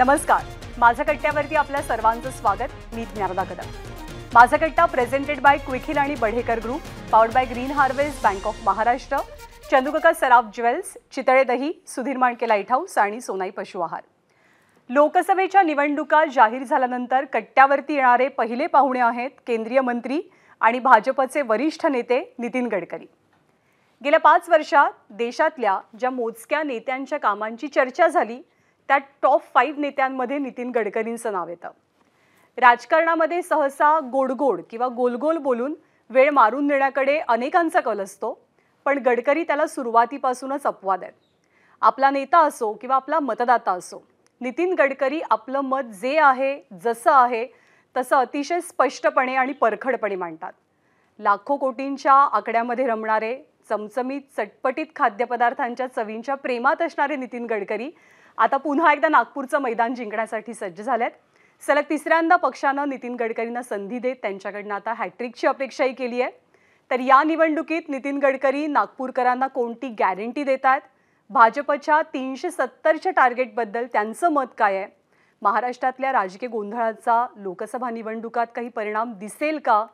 नमस्कार. माझा कट्ट्यावरती आपल्या सर्वांचं स्वागत. मी ज्ञानदा कदम. माझा कट्टा प्रेझेंटेड बाय क्विकहिल आणि Badhekar group, powered by green harvest, bank of Maharashtra, Chandukaka Saraf jewels, Chitale Dahi, Sudhir Manke light house आणि सोनाई पशु आहार. लोकसभेच्या निवडणुका जाहीर झाल्यानंतर कट्ट्यावरती येणारे पहिले पाहुणे आहेत केंद्रीय मंत्री आणि भाजपचे वरिष्ठ नेते नितीन गडकरी. गेल्या 5 वर्षात देशातल्या ज्या मोजक्या नेत्यांच्या कामांची चर्चा झाली त्यात टॉप 5 नेत्यांमध्ये नितीन गडकरींचं नाव येतं. राजकारणामध्ये सहसा गोडगोड किंवा गोलगोल बोलून वेळ मारून नेण्याकडे अनेकांचा कल असतो, पण गडकरी त्याला सुरुवातीपासूनच अपवाद आहेत. आपला नेता असो किंवा आपला मतदाता असो, नितीन गडकरी आपलं मत जे आहे जसं आहे तसं अतिशय स्पष्टपणे आणि परखडपणे मांडतात. लाखो कोटींच्या आकड्यामध्ये रमणारे, चमचमीत चटपटीत खाद्यपदार्थांच्या चवींच्या प्रेमात असणारे नितीन गडकरी आता पुन्हा एकदा नागपूरचं मैदान जिंकण्यासाठी सज्ज झालेत. सलग तिसऱ्यांदा पक्षानं नितीन गडकरींना संधी देत त्यांच्याकडनं आता हॅट्रिकची अपेक्षाही केली आहे. तर या निवडणुकीत नितीन गडकरी नागपूरकरांना कोणती गॅरंटी देत आहेत? भाजपच्या 370च्या टार्गेटबद्दल त्यांचं मत काय आहे? महाराष्ट्रातल्या राजकीय गोंधळाचा लोकसभा निवडणुकात काही परिणाम दिसेल का?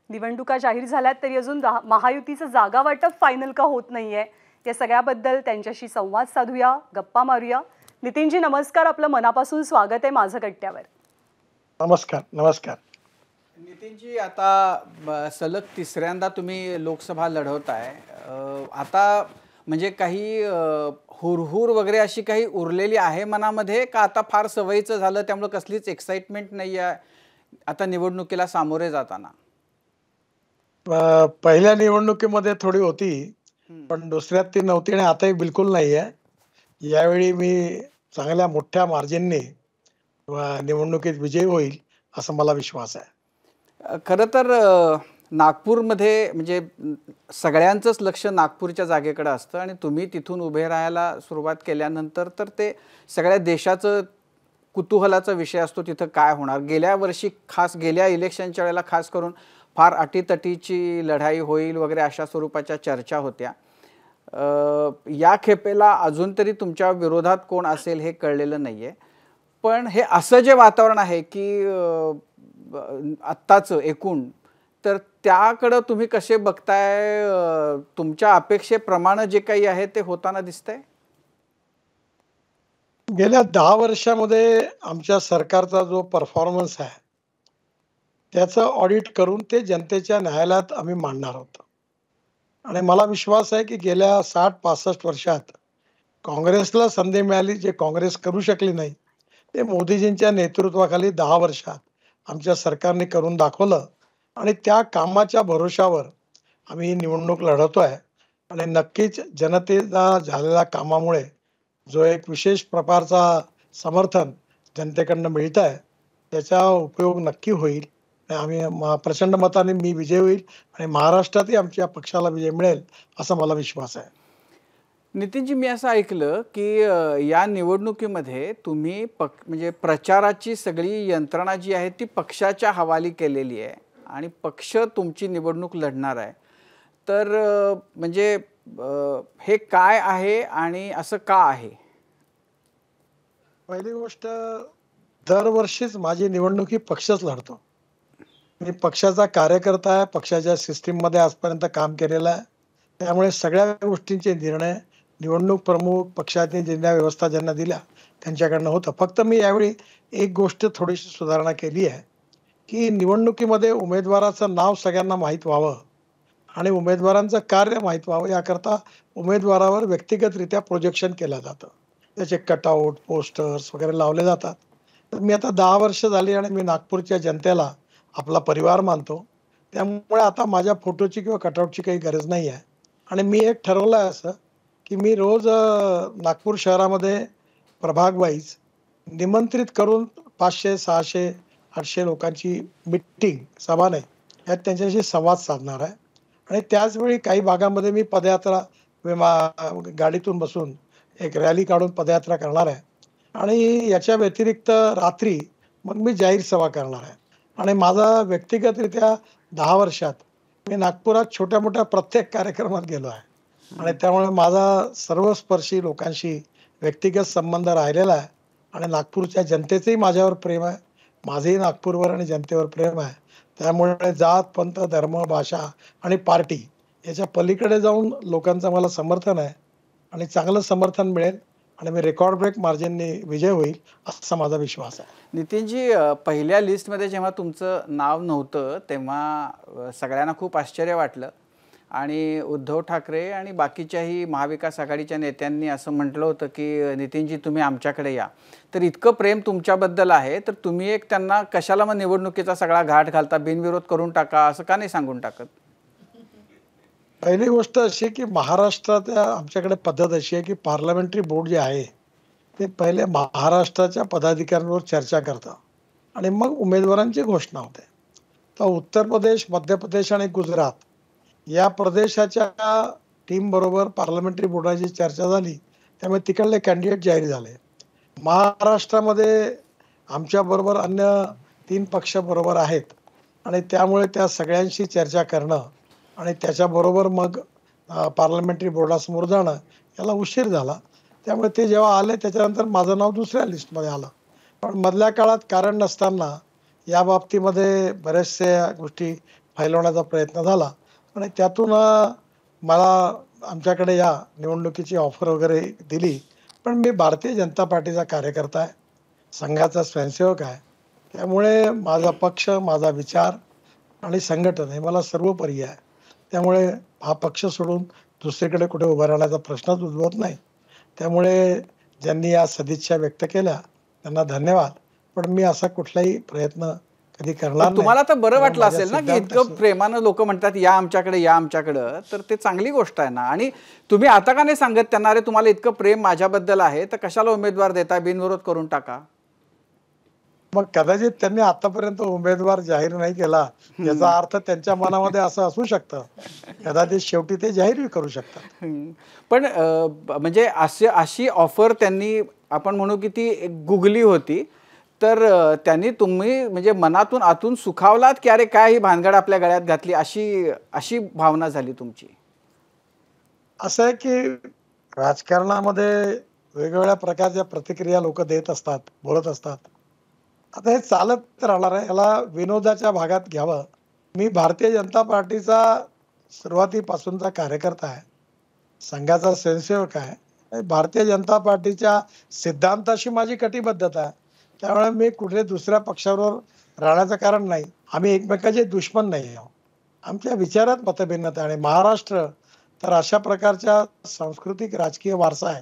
निवडणुका जाहीर झाल्यात तरी अजून महायुतीचं जागा वाटप फायनल का होत नाहीये? या सगळ्याबद्दल त्यांच्याशी संवाद साधूया, गप्पा मारूया. नितीनजी नमस्कार, आपलं मनापासून स्वागत आहे माझं कट्ट्यावर. नमस्कार. नमस्कार नितीनजी, आता सलग तिसऱ्यांदा तुम्ही लोकसभा लढवताय. आता म्हणजे काही हुरहुर वगैरे अशी काही उरलेली आहे मनामध्ये का आता फार सवयीचं झालं त्यामुळे कसलीच एक्साइटमेंट नाही आहे आता निवडणुकीला सामोरे जाताना? पहिल्या निवडणुकीमध्ये थोडी होती, पण दुसऱ्यात ती नव्हती आणि आताही बिलकुल नाही आहे. यावेळी मी चांगल्या मोठ्या मार्जिनने निवडणुकीत विजयी होईल असं मला विश्वास आहे. खरं तर नागपूरमध्ये म्हणजे सगळ्यांचंच लक्ष नागपूरच्या जागेकडे असतं आणि तुम्ही तिथून उभे राहायला सुरुवात केल्यानंतर तर ते सगळ्या देशाचं कुतूहलाचा विषय असतो तिथं काय होणार. गेल्या वर्षी गेल्या इलेक्शनच्या वेळेला खास करून फार अटीतटीची लढाई होईल वगैरे अशा स्वरूपाच्या चर्चा होत्या. या खेपेला अजून तरी तुमच्या विरोधात कोण असेल हे कळलेलं नाहीये. पण हे असं जे वातावरण आहे की आत्ताचं एकूण, तर त्याकडं तुम्ही कसे बघताय? तुमच्या अपेक्षेप्रमाणे जे काही आहे ते होताना दिसतंय? गेल्या 10 वर्षामध्ये आमच्या सरकारचा जो परफॉर्मन्स आहे त्याचं ऑडिट करून ते जनतेच्या न्यायालयात आम्ही मांडणार आहोत. आणि मला विश्वास आहे की गेल्या 60-65 वर्षात काँग्रेसला संधी मिळाली जे काँग्रेस करू शकली नाही ते मोदीजींच्या नेतृत्वाखाली 10 वर्षात आमच्या सरकारने करून दाखवलं. आणि त्या कामाच्या भरोशावर आम्ही ही निवडणूक लढवतोय. आणि नक्कीच जनतेला झालेल्या कामामुळे जो एक विशेष प्रकारचा समर्थन जनतेकडनं मिळत आहे त्याचा उपयोग नक्की होईल. आम्ही प्रचंड मताने मी विजय होईल आणि महाराष्ट्रातही आमच्या पक्षाला विजय मिळेल असा मला विश्वास आहे. नितीनजी, मी असं ऐकलं की या निवडणुकीमध्ये तुम्ही म्हणजे प्रचाराची सगळी यंत्रणा जी आहे ती पक्षाच्या हवाली केलेली आहे आणि पक्ष तुमची निवडणूक लढणार आहे. तर म्हणजे हे काय आहे आणि असं का आहे? पहिली गोष्ट, दरवर्षीच माझी निवडणूक ही पक्षच लढतो. मी पक्षाचा कार्यकर्ता आहे, पक्षाच्या सिस्टीममध्ये आजपर्यंत काम केलेलं आहे. त्यामुळे सगळ्या गोष्टींचे निर्णय निवडणूक प्रमुख पक्षाने जिल्हा व्यवस्था ज्यांना दिल्या त्यांच्याकडनं होतं. फक्त मी यावेळी एक गोष्ट थोडीशी सुधारणा केली आहे की निवडणुकीमध्ये उमेदवाराचं नाव सगळ्यांना माहीत व्हावं आणि उमेदवारांचं कार्य माहीत व्हावं याकरता उमेदवारावर व्यक्तिगतरित्या प्रोजेक्शन केलं जातं. त्याचे कटआउट, पोस्टर्स वगैरे लावले जातात. तर मी आता 10 वर्ष झाली आणि मी नागपूरच्या जनतेला आपला परिवार मानतो. त्यामुळे आता माझ्या फोटोची किंवा कटआउटची काही गरज नाही आहे. आणि मी एक ठरवलं आहे असं की मी रोज नागपूर शहरामध्ये प्रभाग वाईज निमंत्रित करून 500, 600, 800 लोकांची मीटिंग, सभा नाही, यात त्यांच्याशी संवाद साधणार आहे. आणि त्याचवेळी काही भागामध्ये मी पदयात्रा गाडीतून बसून एक रॅली काढून पदयात्रा करणार आहे. आणि याच्या व्यतिरिक्त रात्री मग मी जाहीर सभा करणार आहे. आणि माझा व्यक्तिगतरित्या 10 वर्षात मी नागपुरात छोट्या मोठ्या प्रत्येक कार्यक्रमात गेलो आहे. आणि त्यामुळे माझा सर्वस्पर्शी लोकांशी व्यक्तिगत संबंध राहिलेला आहे. आणि नागपूरच्या जनतेचंही माझ्यावर प्रेम आहे, माझंही नागपूरवर आणि जनतेवर प्रेम आहे. त्यामुळे जात, पंथ, धर्म, भाषा आणि पार्टी याच्या पलीकडे जाऊन लोकांचं मला समर्थन आहे आणि चांगलं समर्थन मिळेल आणि मी रेकॉर्ड ब्रेक मार्जिनने विजय होईल असा माझा विश्वास आहे. नितीनजी, पहिल्या लिस्टमध्ये जेव्हा तुमचं नाव नव्हतं तेव्हा सगळ्यांना खूप आश्चर्य वाटलं आणि उद्धव ठाकरे आणि बाकीच्याही महाविकास आघाडीच्या नेत्यांनी असं म्हटलं होतं की नितीनजी तुम्ही आमच्याकडे या. तर इतकं प्रेम तुमच्याबद्दल आहे तर तुम्ही एक त्यांना कशाला मग निवडणुकीचा सगळा घाट घालता, बिनविरोध करून टाका असं का नाही सांगून टाकत? पहिली गोष्ट अशी की महाराष्ट्रात आमच्याकडे पद्धत अशी आहे की पार्लमेंटरी बोर्ड जे आहे ते पहिले महाराष्ट्राच्या पदाधिकाऱ्यांवर चर्चा करतं आणि मग उमेदवारांची घोषणा होते. तर उत्तर प्रदेश, मध्य प्रदेश आणि गुजरात या प्रदेशाच्या टीम बरोबर पार्लमेंटरी बोर्डाची चर्चा झाली, त्यामुळे तिकडले कॅन्डिडेट जाहीर झाले. महाराष्ट्रामध्ये आमच्या बरोबर अन्य 3 पक्ष बरोबर आहेत आणि त्यामुळे त्या सगळ्यांशी चर्चा करणं आणि त्याच्याबरोबर मग पार्लमेंटरी बोर्डासमोर जाणं याला उशीर झाला. त्यामुळे ते जेव्हा आले त्याच्यानंतर माझं नाव दुसऱ्या लिस्टमध्ये आलं. पण मधल्या काळात कारण नसताना या बाबतीमध्ये बऱ्याचशा गोष्टी फैलवण्याचा प्रयत्न झाला आणि त्यातून मला आमच्याकडे या निवडणुकीची ऑफर वगैरे दिली. पण मी भारतीय जनता पार्टीचा कार्यकर्ता आहे, संघाचा स्वयंसेवक आहे. त्यामुळे माझा पक्ष, माझा विचार आणि संघटन हे मला सर्वोपरी आहे. त्यामुळे हा पक्ष सोडून दुसरीकडे कुठे उभा राहण्याचा प्रश्नच उद्भवत नाही. त्यामुळे ज्यांनी या सदिच्छा व्यक्त केल्या त्यांना धन्यवाद. पण मी असा कुठलाही प्रयत्न कधी करणार नाही. तुम्हाला तर बरं वाटलं माझ्या असेल ना की सिद्धांताशी- इतकं प्रेमानं लोक म्हणतात या आमच्याकडे, या आमच्याकडं, तर ते चांगली गोष्ट आहे ना. आणि तुम्ही आता का नाही सांगत त्यांना अरे तुम्हाला इतकं प्रेम माझ्याबद्दल आहे तर कशाला उमेदवार देता, बिनविरोध करून टाका? मग कदाचित त्यांनी आतापर्यंत उमेदवार जाहीर नाही केला याचा अर्थ त्यांच्या मनामध्ये असं असू शकतं. कदाचित शेवटी ते जाहीर करू शकतात. पण म्हणजे अशी ऑफर त्यांनी आपण म्हणू की ती एक गुगली होती, तर त्यांनी तुम्ही म्हणजे मनातून आतून सुखावलात की अरे काय ही भानगड आपल्या गळ्यात घातली, अशी अशी भावना झाली तुमची? असं आहे की राजकारणामध्ये वेगवेगळ्या प्रकारच्या प्रतिक्रिया लोक देत असतात, बोलत असतात. आता हे चालत राहणार आहे, याला विनोदाच्या भागात घ्यावं. मी भारतीय जनता पार्टीचा सुरुवातीपासूनचा कार्यकर्ता आहे, संघाचा स्वयंसेवक आहे. भारतीय जनता पार्टीच्या सिद्धांताशी माझी कटिबद्धता आहे. त्यामुळे मी कुठे दुसऱ्या पक्षावर राहण्याचं कारण नाही. आम्ही एकमेकाचे दुश्मन नाही आहोत. आमच्या विचारात मतभिन्नता आणि महाराष्ट्र तर अशा प्रकारच्या सांस्कृतिक राजकीय वारसा आहे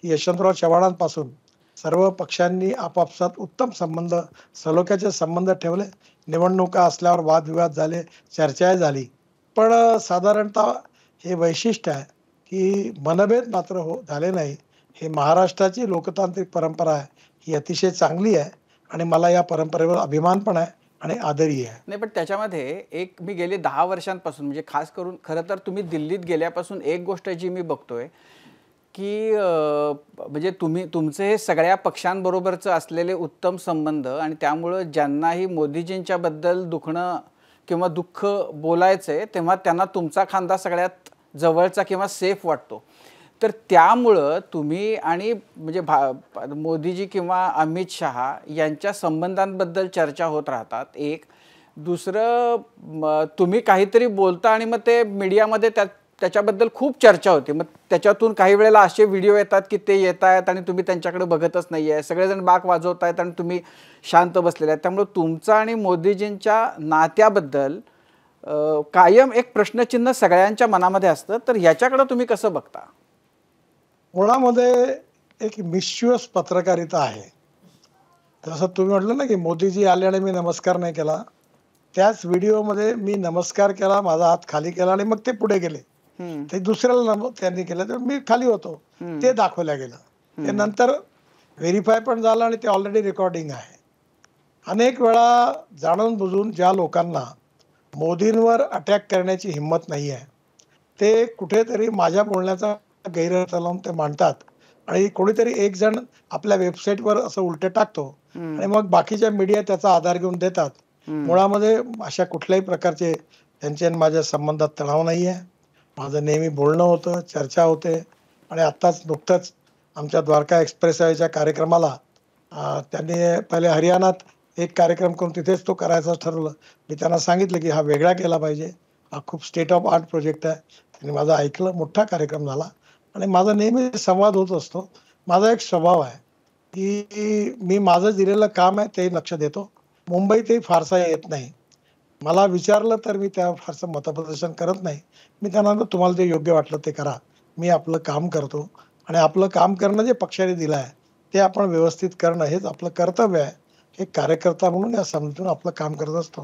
की यशवंतराव चव्हाणांपासून सर्व पक्षांनी आपापसात उत्तम संबंध, सलोख्याचे संबंध ठेवले. निवडणुका असल्यावर वादविवाद झाले, चर्चा झाली. पण साधारणतः हे वैशिष्ट्य आहे की मनभेद मात्र झाले नाही. हे महाराष्ट्राची लोकतांत्रिक परंपरा आहे, ही अतिशय चांगली आहे आणि मला या परंपरेवर अभिमान पण आहे आणि आदरही आहे. नाही, पण त्याच्यामध्ये एक मी गेले 10 वर्षांपासून म्हणजे खास करून खरं तर तुम्ही दिल्लीत गेल्यापासून एक गोष्ट जी मी बघतोय की म्हणजे तुमचे हे सगळ्या पक्षांबरोबरचं असलेले उत्तम संबंध आणि त्यामुळं ज्यांनाही मोदीजींच्या बद्दल दुखणं किंवा दुःख बोलायचंय तेव्हा त्यांना तुमचा खांदा सगळ्यात जवळचा किंवा सेफ वाटतो. तर त्यामुळं तुम्ही आणि म्हणजे मोदीजी किंवा अमित शहा यांच्या संबंधांबद्दल चर्चा होत राहतात. एक दुसरं तुम्ही काहीतरी बोलता आणि मग ते मीडियामध्ये त्याच्याबद्दल खूप चर्चा होते. मग त्याच्यातून काही वेळेला असे व्हिडिओ येतात की ते येत आहेत आणि तुम्ही त्यांच्याकडे बघतच नाही आहे, सगळेजण बाक वाजवत आहेत आणि तुम्ही शांत बसलेले आहेत. त्यामुळे तुमचं आणि मोदीजींच्या नात्याबद्दल कायम एक प्रश्नचिन्ह सगळ्यांच्या मनामध्ये असतं. तर याच्याकडे तुम्ही कसं बघता? मुळामध्ये एक मिस्युअस पत्रकारिता आहे. जसं तुम्ही म्हटलं ना की मोदीजी आले आणि मी नमस्कार नाही केला, त्याच व्हिडिओमध्ये मी नमस्कार केला, माझा हात खाली केला आणि मग ते पुढे गेले. ते दुसऱ्याला त्यांनी केलं तर मी खाली होतो, ते दाखवल्या गेलं. ते नंतर व्हेरीफाय पण झालं आणि ते ऑलरेडी रेकॉर्डिंग आहे. अनेक वेळा जाणून बुजून ज्या लोकांना मोदींवर अटॅक करण्याची हिंमत नाही आहे ते कुठेतरी माझ्या बोलण्याचा गैरअर्थ लावून ते मांडतात आणि कोणीतरी एक जण आपल्या वेबसाईटवर असं उलटे टाकतो आणि मग बाकीच्या मीडिया त्याचा आधार घेऊन देतात. मुळामध्ये अशा कुठल्याही प्रकारचे त्यांचे आणि माझ्या संबंधात तणाव नाही आहे. माझं नेहमी बोलणं होतं, चर्चा होते आणि आत्ताच नुकतंच आमच्या द्वारका एक्सप्रेस वेच्या कार्यक्रमाला त्यांनी पहिले हरियाणात एक कार्यक्रम करून तिथेच तो करायचं ठरवलं. मी त्यांना सांगितलं की हा वेगळा केला पाहिजे, हा खूप स्टेट ऑफ आर्ट प्रोजेक्ट आहे. त्यांनी माझं ऐकलं, मोठा कार्यक्रम झाला आणि माझा नेहमी संवाद होत असतो. माझा एक स्वभाव आहे की मी माझं दिलेलं काम आहे ते लक्ष देतो. मुंबईतही फारसा येत नाही. मला विचारलं तर मी त्या फारसं मतप्रदर्शन करत नाही. मी त्यांना म्हणतो, "तुम्हाला जे योग्य वाटलं ते करा. मी आपलं काम करतो आणि आपलं काम करणं जे पक्षाने दिलं आहे, ते आपण व्यवस्थित करणं हेच आपलं कर्तव्य आहे." एक कार्यकर्ता म्हणून या समजून आपलं काम करत असतो.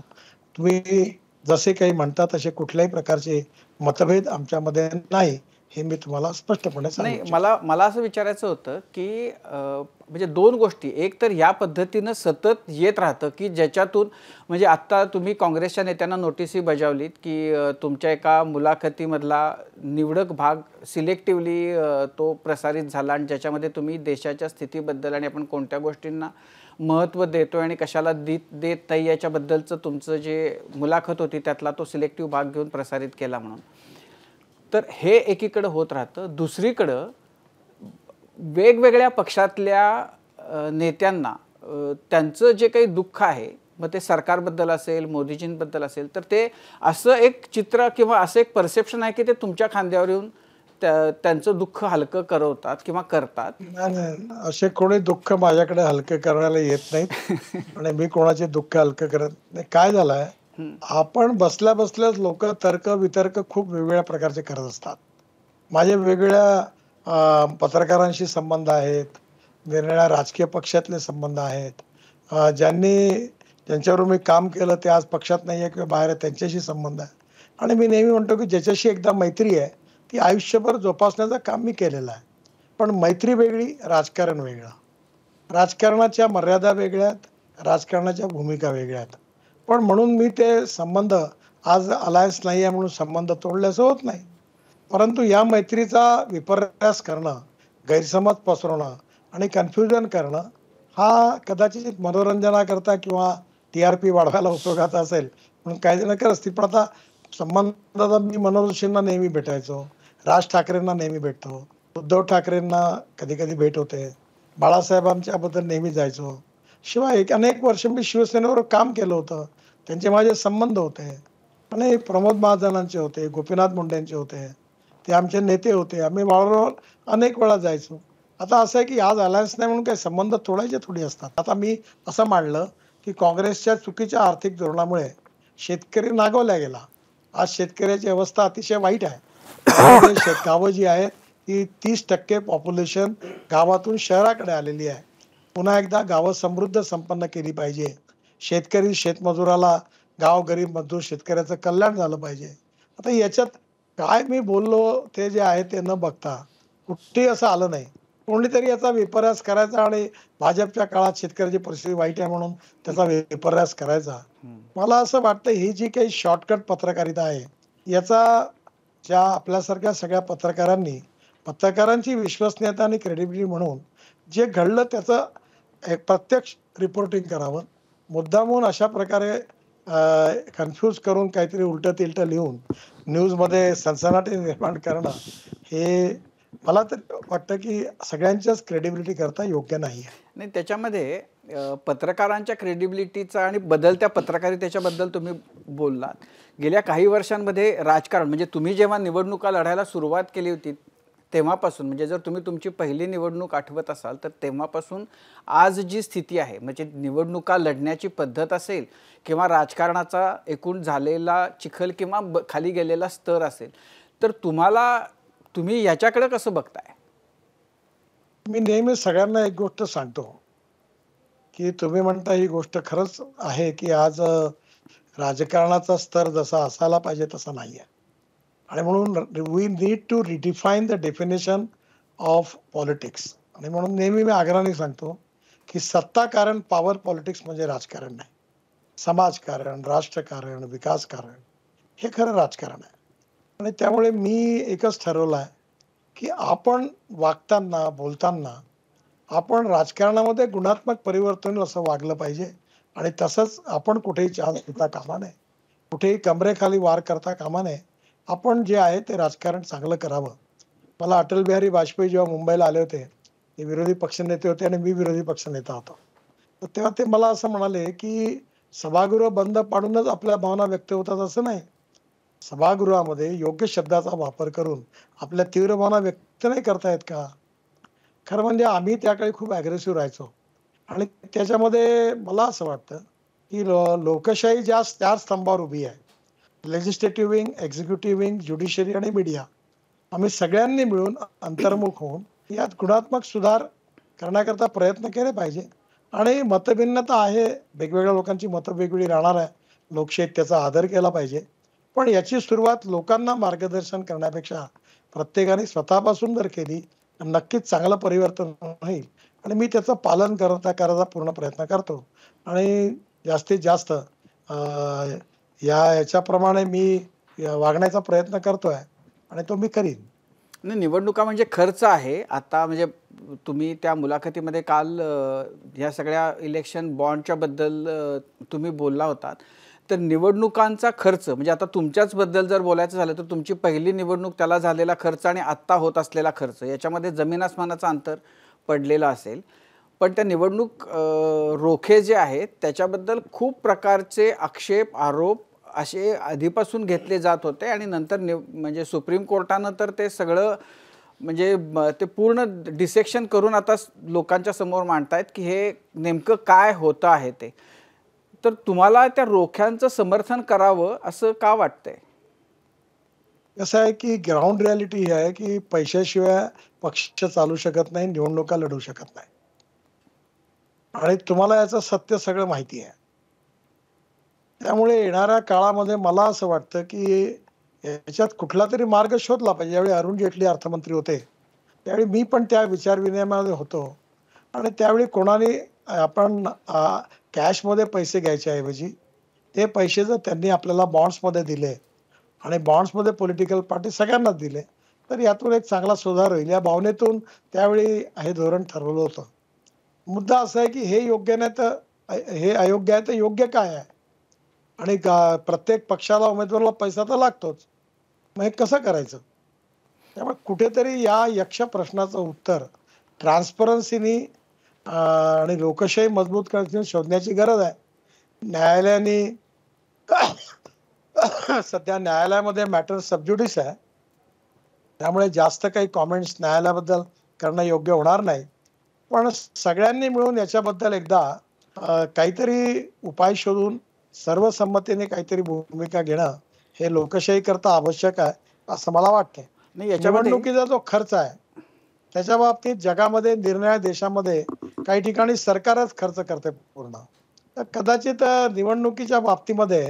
तुम्ही जसे काही म्हणता तसे कुठल्याही प्रकारचे मतभेद आमच्यामध्ये नाही, हे मी तुम्हाला स्पष्टपणे सांगू नाही, इच्छितो. मला मला असं विचारायचं होतं की म्हणजे दोन गोष्टी. एक तर या पद्धतीनं सतत येत राहतं की ज्याच्यातून म्हणजे आत्ता तुम्ही काँग्रेसच्या नेत्यांना नोटीसही बजावलीत की तुमच्या एका मुलाखतीमधला निवडक भाग सिलेक्टिव्हली तो प्रसारित झाला आणि ज्याच्यामध्ये तुम्ही देशाच्या स्थितीबद्दल आणि आपण कोणत्या गोष्टींना महत्त्व देतो आणि कशाला देत नाही याच्याबद्दलचं तुमचं जे मुलाखत होती त्यातला तो सिलेक्टिव्ह भाग घेऊन प्रसारित केला म्हणून. तर हे एकीकडं होत राहतं. दुसरीकडं वेगवेगळ्या पक्षातल्या नेत्यांना त्यांचं जे काही दुःख आहे, मग ते सरकारबद्दल असेल, मोदीजींबद्दल असेल, तर ते असं एक चित्र किंवा असं एक परसेप्शन आहे की ते तुमच्या खांद्यावर येऊन त्यांचं दुःख हलकं करवतात किंवा करतात. नाही, नाही. असे कोणी दुःख माझ्याकडे हलके करायला येत नाहीत आणि मी कोणाचे दुःख हलकं करत नाही. काय झालंय, आपण बसल्या बसल्याच लोक तर्क वितर्क खूप वेगवेगळ्या प्रकारचे करत असतात. माझे वेगवेगळ्या पत्रकारांशी संबंध आहेत, वेगवेगळ्या राजकीय पक्षातले संबंध आहेत. ज्यांच्यावर मी काम केलं ते आज पक्षात नाहीये किंवा बाहेर आहे त्यांच्याशी संबंध आहे. आणि मी नेहमी म्हणतो की ज्याच्याशी एकदा मैत्री आहे ती आयुष्यभर जोपासण्याचं काम मी केलेलं आहे. पण मैत्री वेगळी, राजकारण वेगळं. राजकारणाच्या मर्यादा वेगळ्या आहेत, राजकारणाच्या भूमिका वेगळ्या आहेत. पण म्हणून मी ते संबंध आज अलायन्स नाही आहे म्हणून संबंध तोडले असं होत नाही. परंतु या मैत्रीचा विपर्यास करणं, गैरसमज पसरवणं आणि कन्फ्युजन करणं हा कदाचित मनोरंजनाकरता किंवा टी-आर-पी वाढवायला उपयोगाचा असेल म्हणून काही जण करत असतील. पण आता संबंधात मी मनोहर जोशींना नेहमी भेटायचो, राज ठाकरेंना नेहमी भेटतो, उद्धव ठाकरेंना कधी-कधी भेट होते, बाळासाहेबांच्याबद्दल नेहमी जायचो. शिवाय अनेक वर्ष मी शिवसेनेवर काम केलं होतं. त्यांचे माझे संबंध होते आणि प्रमोद महाजनांचे होते, गोपीनाथ मुंडेंचे होते. ते आमचे नेते होते. आम्ही वारंवार अनेक वेळा जायचो. आता असं आहे की आज अलायन्स नाही म्हणून काही संबंध तोडायचे थोडी असतात. आता मी असं मांडलं की काँग्रेसच्या चुकीच्या आर्थिक धोरणामुळे शेतकरी नागवला गेला. आज शेतकऱ्याची अवस्था अतिशय वाईट आहे. त्यामुळे गावं जी आहेत ती 30% पॉप्युलेशन गावातून शहराकडे आलेली आहे. पुन्हा एकदा गावं समृद्ध संपन्न केली पाहिजे. शेतकरी शेतमजुराला गाव गरीब मजदूर शेतकऱ्याचं कल्याण झालं पाहिजे. आता याच्यात काय मी बोललो ते जे आहे ते न बघता कुठेही असं आलं नाही. कोणीतरी याचा विपर्यास करायचा आणि भाजपच्या काळात शेतकऱ्याची परिस्थिती वाईट आहे म्हणून त्याचा विपर्यास करायचा. मला असं वाटतं ही जी काही शॉर्टकट पत्रकारिता आहे याचा ज्या आपल्यासारख्या सगळ्या पत्रकारांची विश्वसनीयता आणि क्रेडिबिलिटी म्हणून जे घडलं त्याचं एक प्रत्यक्ष रिपोर्टिंग करावं. मुद्दामून अशा प्रकारे कन्फ्यूज करून काहीतरी उलटं तिलटं लिहून न्यूजमध्ये सनसनाटी निर्माण करणं हे मला तर वाटतं की सगळ्यांच्याच क्रेडिबिलिटी करता योग्य नाही आहे. नाही, त्याच्यामध्ये पत्रकारांच्या क्रेडिबिलिटीचा आणि बदलत्या पत्रकारितेच्याबद्दल तुम्ही बोललात. गेल्या काही वर्षांमध्ये राजकारण म्हणजे तुम्ही जेव्हा निवडणुका लढायला सुरुवात केली होती तेव्हापासून म्हणजे जर तुम्ही तुमची पहिली निवडणूक आठवत असाल तर तेव्हापासून आज जी स्थिती आहे म्हणजे निवडणुका लढण्याची पद्धत असेल किंवा राजकारणाचा एकूण झालेला चिखल किंवा खाली गेलेला स्तर असेल तर तुम्ही याच्याकडे कसं बघताय? मी नेहमी सगळ्यांना एक गोष्ट सांगतो की तुम्ही म्हणता ही गोष्ट खरंच आहे की आज राजकारणाचा स्तर जसा असायला पाहिजे तसा नाही आहे. आणि म्हणून we need to redefine the definition of politics. आणि म्हणून नेहमी मी आग्रहाने सांगतो की सत्ताकारण पॉवर पॉलिटिक्स म्हणजे राजकारण नाही. समाजकारण, राष्ट्रकारण, विकासकारण हे खरं राजकारण आहे. आणि त्यामुळे मी एकच ठरवलं आहे की आपण वागताना बोलताना आपण राजकारणामध्ये गुणात्मक परिवर्तन असं वागलं पाहिजे आणि तसंच आपण कुठेही चाल घेता कामा नये, कुठेही कमरेखाली वार करता कामा नये. आपण जे आहे ते राजकारण चांगलं करावं. मला अटल बिहारी वाजपेयी जेव्हा मुंबईला आले होते ते विरोधी पक्षनेते होते आणि मी विरोधी पक्षनेता होतो. तर तेव्हा ते मला असं म्हणाले, की सभागृह बंद पाडूनच आपल्या भावना व्यक्त होतात असं नाही. सभागृहामध्ये योग्य शब्दाचा वापर करून आपल्या तीव्र भावना व्यक्त नाही करता येत का? खरं म्हणजे आम्ही त्या काळी खूप अग्रेसिव्ह राहायचो आणि त्याच्यामध्ये मला असं वाटतं, की लोकशाही ज्या 4 स्तंभावर उभी आहे. Legislative wing, executive wing, judiciary आणि मीडिया. आम्ही सगळ्यांनी मिळून अंतर्मुख होऊन यात गुणात्मक सुधार करण्याकरता प्रयत्न केले पाहिजे. आणि मतभिन्नता आहे, वेगवेगळ्या लोकांची मतं वेगवेगळी राहणार आहे. लोकशाहीत त्याचा आदर केला पाहिजे. पण याची सुरुवात लोकांना मार्गदर्शन करण्यापेक्षा प्रत्येकाने स्वतःपासून जर केली तर नक्कीच चांगलं परिवर्तन होईल. आणि मी त्याचं पालन करायचा पूर्ण प्रयत्न करतो. आणि जास्तीत जास्त याच्याप्रमाणे मी वागण्याचा प्रयत्न करतोय आणि तो मी करीन. नाही, निवडणुका म्हणजे खर्च आहे. आता म्हणजे तुम्ही त्या मुलाखतीमध्ये काल ह्या सगळ्या इलेक्शन बॉन्डच्या बद्दल तुम्ही बोलला होतात. तर निवडणुकांचा खर्च म्हणजे आता तुमच्याच बद्दल जर बोलायचं झालं तर तुमची पहिली निवडणूक, त्याला झालेला खर्च आणि आत्ता होत असलेला खर्च याच्यामध्ये जमीन आसमानाचं अंतर पडलेलं असेल. पण त्या निवडणूक रोखे जे आहेत त्याच्याबद्दल खूप प्रकारचे आक्षेप, आरोप असे आधीपासून घेतले जात होते आणि नंतर म्हणजे सुप्रीम कोर्टानं तर ते सगळं म्हणजे ते पूर्ण डिसेक्शन करून आता लोकांच्या समोर मांडतायत की हे नेमकं काय होतं आहे ते. तर तुम्हाला त्या रोख्यांचं समर्थन करावं असं का वाटतंय? कसं आहे की ग्राउंड रियालिटी ही आहे की पैशाशिवाय पक्ष चालू शकत नाही, निवडणुका लढू शकत नाही. आणि तुम्हाला याचं सत्य सगळं माहिती आहे. त्यामुळे येणाऱ्या काळामध्ये मला असं वाटतं की याच्यात कुठला तरी मार्ग शोधला पाहिजे. ज्यावेळी अरुण जेटली अर्थमंत्री होते त्यावेळी मी पण त्या विचारविनिमयामध्ये होतो. आणि त्यावेळी कोणाने आपण कॅशमध्ये पैसे घ्यायच्या ऐवजी ते पैसे जर त्यांनी आपल्याला बॉन्ड्समध्ये दिले आणि बॉन्ड्समध्ये पॉलिटिकल पार्टी सगळ्यांनाच दिले तर यातून एक चांगला सुधार होईल या भावनेतून त्यावेळी हे धोरण ठरवलं होतं. मुद्दा असा आहे की हे योग्य नाही तर हे अयोग्य आहे तर योग्य काय आहे? आणि प्रत्येक पक्षाला उमेदवाराला पैसा तर लागतोच. मग हे कसं करायचं? त्यामुळे कुठेतरी या यक्ष प्रश्नाचं उत्तर ट्रान्सपरन्सीनी आणि लोकशाही मजबूत करण्याची शोधण्याची गरज आहे. न्यायालयाने सध्या न्यायालयामध्ये मॅटर सबज्युडिस आहे. त्यामुळे जास्त काही कॉमेंट्स न्यायालयाबद्दल करणं योग्य होणार नाही. पण सगळ्यांनी मिळून याच्याबद्दल एकदा काहीतरी उपाय शोधून सर्वसंमतीने काहीतरी भूमिका घेणं हे लोकशाही करता आवश्यक आहे असं मला वाटतंय. नाही, याच्यामध्ये निवडणुकीचा जो खर्च आहे त्याच्या बाबतीत जगामध्ये निर्णय देशामध्ये काही ठिकाणी सरकारच खर्च करते पूर्ण. तर कदाचित निवडणुकीच्या बाबतीमध्ये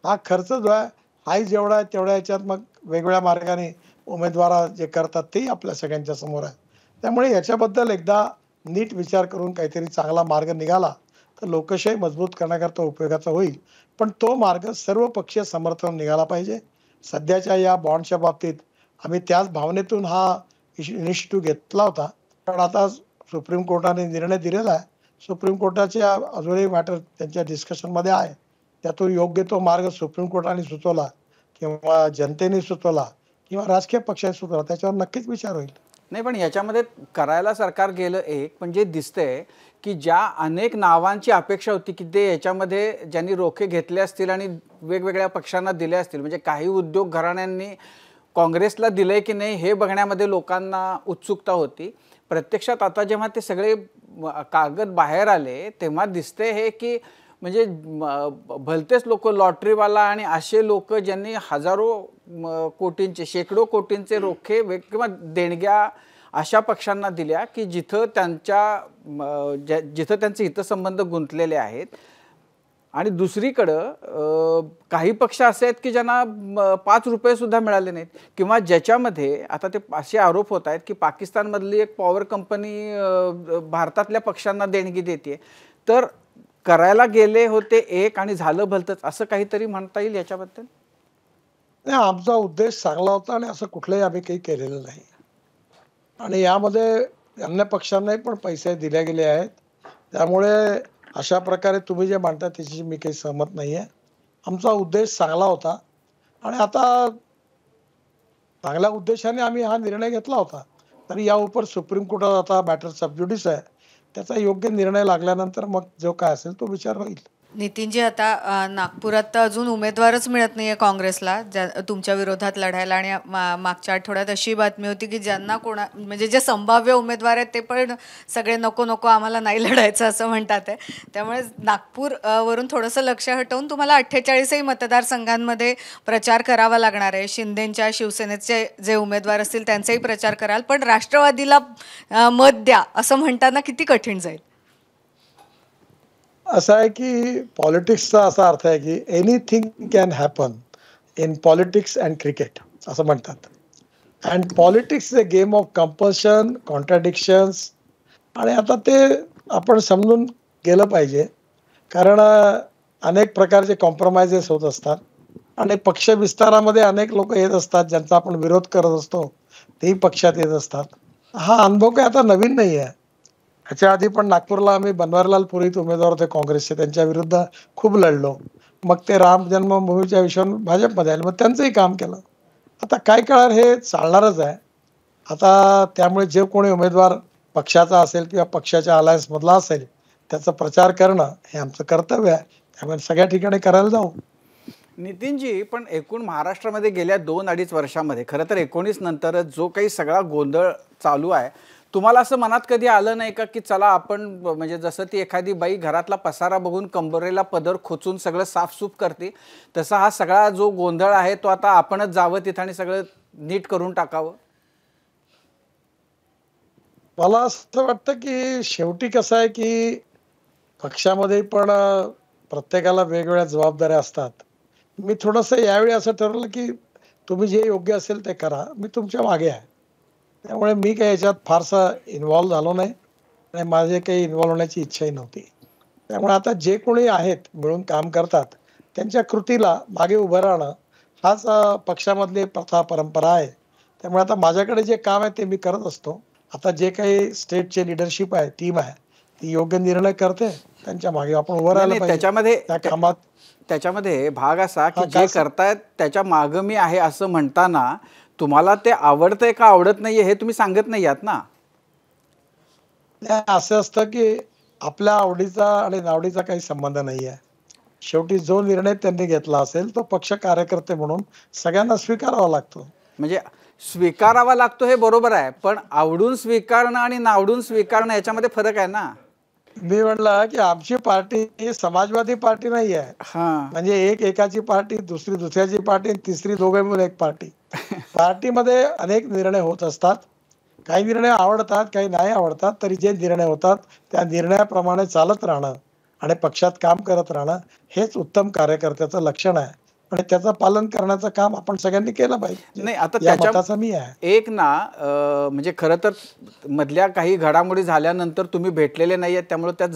हा खर्च जो आहे हाही जेवढा आहे तेवढ्या याच्यात मग वेगवेगळ्या मार्गाने उमेदवार जे करतात तेही आपल्या सगळ्यांच्या समोर आहे. त्यामुळे याच्याबद्दल एकदा नीट विचार करून काहीतरी चांगला मार्ग निघाला तर लोकशाही मजबूत करण्याकरता उपयोगाचा होईल. पण तो मार्ग सर्वपक्षीय समर्थन निघाला पाहिजे. सध्याच्या या बॉन्डच्या बाबतीत आम्ही त्याच भावनेतून हा इनिशिएटिव्ह घेतला होता. पण आता सुप्रीम कोर्टाने निर्णय दिलेला आहे. सुप्रीम कोर्टाच्या अजूनही मॅटर त्यांच्या डिस्कशनमध्ये आहे. त्यातून योग्य तो मार्ग सुप्रीम कोर्टाने सुचवला किंवा जनतेने सुचवला किंवा राजकीय पक्षाने सुचवला त्याच्यावर नक्कीच विचार होईल. नाही, पण याच्यामध्ये करायला सरकार गेलं एक म्हणजे दिसतंय की ज्या अनेक नावांची अपेक्षा होती की ते याच्यामध्ये ज्यांनी रोखे घेतले असतील आणि वेगवेगळ्या पक्षांना दिले असतील, म्हणजे काही उद्योग घराण्यांनी काँग्रेसला दिलंय की नाही हे बघण्यामध्ये लोकांना उत्सुकता होती. प्रत्यक्षात आता जेव्हा ते सगळे कागद बाहेर आले तेव्हा दिसते हे की म्हणजे भलतेच लोक, लॉटरीवाला आणि असे लोक ज्यांनी हजारो कोटींचे, शेकडो कोटींचे रोखे किंवा देणग्या अशा पक्षांना दिल्या की जिथं त्यांचे हितसंबंध गुंतलेले आहेत. आणि दुसरीकडं काही पक्ष असे आहेत की ज्यांना 5 रुपये सुद्धा मिळाले नाहीत किंवा ज्याच्यामध्ये आता ते असे आरोप होत आहेत की पाकिस्तानमधली एक पॉवर कंपनी भारतातल्या पक्षांना देणगी देते. तर करायला गेले होते एक आणि झालं भलतंच असं काहीतरी म्हणता येईल याच्याबद्दल? नाही, आमचा उद्देश चांगला होता आणि असं कुठलंही आम्ही काही केलेलं नाही. आणि यामध्ये अन्य पक्षांनाही पण पैसे दिले गेले आहेत. त्यामुळे अशा प्रकारे तुम्ही जे मांडता त्याची मी काही सहमत नाहीये. आमचा उद्देश चांगला होता आणि आता चांगल्या उद्देशाने आम्ही हा निर्णय घेतला होता. तर या उपर सुप्रीम कोर्टात आता मॅटर सबज्युडिस आहे. त्याचा योग्य निर्णय लागल्यानंतर मग जो काय असेल तो विचार होईल. नितीनजी, आता नागपुरात तर अजून उमेदवारच मिळत नाहीये काँग्रेसला तुमच्या विरोधात लढायला, आणि मागच्या आठवड्यात अशी बातमी होती की ज्यांना म्हणजे जे संभाव्य उमेदवार आहेत ते पण सगळे नको नको आम्हाला नाही लढायचं असं म्हणतात आहे. त्यामुळे नागपूर वरून थोडंसं लक्ष हटवून तुम्हाला 48ही मतदारसंघांमध्ये प्रचार करावा लागणार आहे. शिंदेंच्या शिवसेनेचे जे उमेदवार असतील त्यांचाही प्रचार कराल, पण राष्ट्रवादीला मत द्या असं म्हणताना किती कठीण जाईल? असं आहे की पॉलिटिक्सचा असा अर्थ आहे की anything can happen in politics and cricket असं म्हणतात. And politics is a game of compulsion, contradictions, आणि आता ते आपण समजून गेलं पाहिजे. कारण अनेक प्रकारचे कॉम्प्रोमाइजेस होत असतात आणि पक्ष विस्तारामध्ये अनेक लोक येत असतात ज्यांचा आपण विरोध करत असतो, तेही पक्षात येत असतात. हा अनुभव काय आता नवीन नाही आहे. ह्याच्या आधी पण नागपूरला आम्ही बनवारीलाल पुरोहित उमेदवार होते काँग्रेसचे, त्यांच्या विरुद्ध खूप लढलो. मग ते राम जन्मभूमीच्या विषयावर भाजपमध्ये आले, मग त्यांचंही काम केलं. आता काय काळात हे चालणारच आहे. आता त्यामुळे जे कोणी उमेदवार पक्षाचा असेल किंवा पक्षाच्या अलायन्स मधला असेल त्याचा प्रचार करणं हे आमचं कर्तव्य आहे. त्यामुळे सगळ्या ठिकाणी करायला जाऊ. नितीनजी, पण एकूण महाराष्ट्रामध्ये गेल्या 2-2.5 वर्षामध्ये खरं तर 19 नंतर जो काही सगळा गोंधळ चालू आहे, तुम्हाला असं मनात कधी आलं नाही का की चला आपण म्हणजे जसं ती एखादी बाई घरातला पसारा बघून कंबरेला पदर खोचून सगळं साफसूफ करते, तसा हा सगळा जो गोंधळ आहे तो आता आपणच जावं तिथं आणि सगळं नीट करून टाकावं? मला असं वाटतं की शेवटी कसं आहे की पक्षामध्ये पण प्रत्येकाला वेगवेगळ्या जबाबदाऱ्या असतात. मी थोडंसं यावेळी असं ठरवलं की तुम्ही जे योग्य असेल ते करा, मी तुमच्या मागे आहे. त्यामुळे मी काही याच्यात फारसा इन्व्हॉल्व झालो नाही आणि माझे काही इन्व्हॉल्व होण्याची इच्छाही नव्हती. त्यामुळे आता जे कोणी आहेत मिळून काम करतात त्यांच्या कृतीला मागे उभं राहणं हाच पक्षामधली प्रथा परंपरा आहे. त्यामुळे आता माझ्याकडे जे काम आहे ते मी करत असतो. आता जे काही स्टेटचे लिडरशिप आहे, टीम आहे, ती योग्य निर्णय करते, त्यांच्या मागे आपण उभं राहायला नाही, पाहिजे. त्याच्यामध्ये त्या कामात त्याच्यामध्ये भाग असा की हा, जे काय करतायत त्याच्या मागं मी आहे असं म्हणताना तुम्हाला ते आवडतंय का आवडत नाहीये हे तुम्ही सांगत नाही आहात ना? नाही, असं असतं की आपल्या आवडीचा आणि नावडीचा काही संबंध नाही आहे. शेवटी जो निर्णय त्यांनी घेतला असेल तो पक्ष कार्यकर्ते म्हणून सगळ्यांना स्वीकारावा लागतो. म्हणजे स्वीकारावा लागतो हे बरोबर आहे, पण आवडून स्वीकारणं आणि नावडून स्वीकारणं याच्यामध्ये फरक आहे ना? मी म्हणलं की आमची पार्टी ही समाजवादी पार्टी नाही आहे. हां. म्हणजे एक एकाची पार्टी, दुसरी दुसऱ्याची पार्टी, तिसरी दोघे मिळून एक पार्टी. पार्टीमध्ये अनेक निर्णय होत असतात. काही निर्णय आवडतात, काही नाही आवडतात. तरी जे निर्णय होतात त्या निर्णयाप्रमाणे चालत राहणं आणि पक्षात काम करत राहणं हेच उत्तम कार्यकर्त्याचं लक्षण आहे आणि त्याचं पालन करण्याचं काम आपण सगळ्यांनी केलं पाहिजे. नाही, आता या त्याच्या मताचा मी आहे. एक ना म्हणजे खरं तर मधल्या काही घडामोडी झाल्यानंतर तुम्ही भेटलेले नाही आहेत, त्यामुळे त्या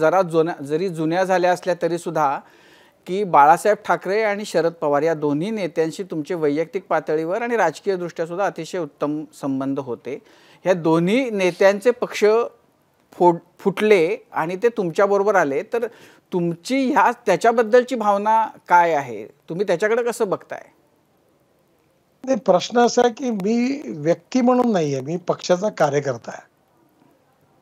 जरी जुन्या झाल्या असल्या तरी सुद्धा की बाळासाहेब ठाकरे आणि शरद पवार या दोन्ही नेत्यांशी तुमचे वैयक्तिक पातळीवर आणि राजकीय दृष्ट्या सुद्धा अतिशय उत्तम संबंध होते. ह्या दोन्ही नेत्यांचे पक्ष फुटले आणि ते तुमच्याबरोबर आले, तर तुमची ह्या त्याच्याबद्दलची भावना काय आहे? तुम्ही त्याच्याकडे कसं बघताय? नाही, प्रश्न असा आहे की मी व्यक्ती म्हणून नाहीये, मी पक्षाचा कार्यकर्ता आहे